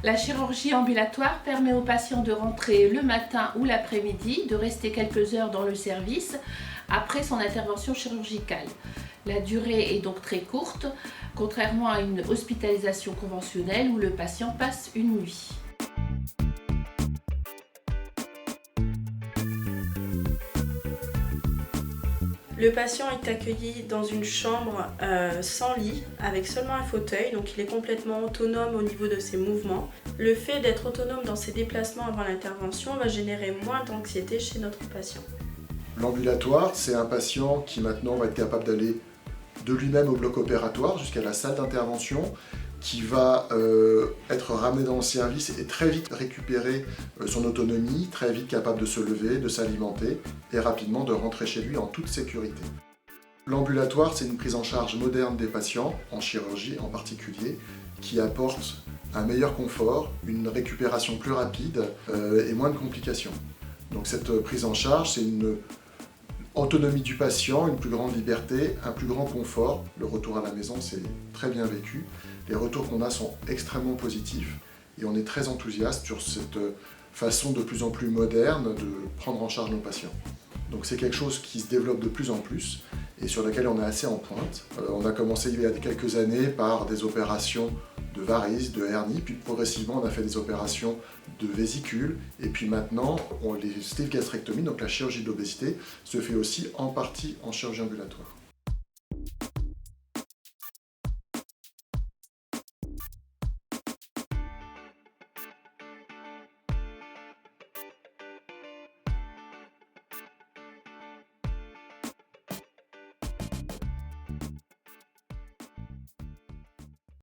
La chirurgie ambulatoire permet aux patients de rentrer le matin ou l'après-midi, de rester quelques heures dans le service après son intervention chirurgicale. La durée est donc très courte, contrairement à une hospitalisation conventionnelle où le patient passe une nuit. Le patient est accueilli dans une chambre sans lit, avec seulement un fauteuil, donc il est complètement autonome au niveau de ses mouvements. Le fait d'être autonome dans ses déplacements avant l'intervention va générer moins d'anxiété chez notre patient. L'ambulatoire, c'est un patient qui maintenant va être capable d'aller de lui-même au bloc opératoire jusqu'à la salle d'intervention, qui va être ramené dans le service et très vite récupérer son autonomie, très vite capable de se lever, de s'alimenter et rapidement de rentrer chez lui en toute sécurité. L'ambulatoire, c'est une prise en charge moderne des patients, en chirurgie en particulier, qui apporte un meilleur confort, une récupération plus rapide et moins de complications. Donc cette prise en charge, c'est une autonomie du patient, une plus grande liberté, un plus grand confort. Le retour à la maison, c'est très bien vécu. Les retours qu'on a sont extrêmement positifs et on est très enthousiaste sur cette façon de plus en plus moderne de prendre en charge nos patients. Donc c'est quelque chose qui se développe de plus en plus et sur lequel on est assez en pointe. On a commencé il y a quelques années par des opérations de varices, de hernie, puis progressivement on a fait des opérations de vésicules et puis maintenant les sleeve gastrectomies, donc la chirurgie de l'obésité, se fait aussi en partie en chirurgie ambulatoire.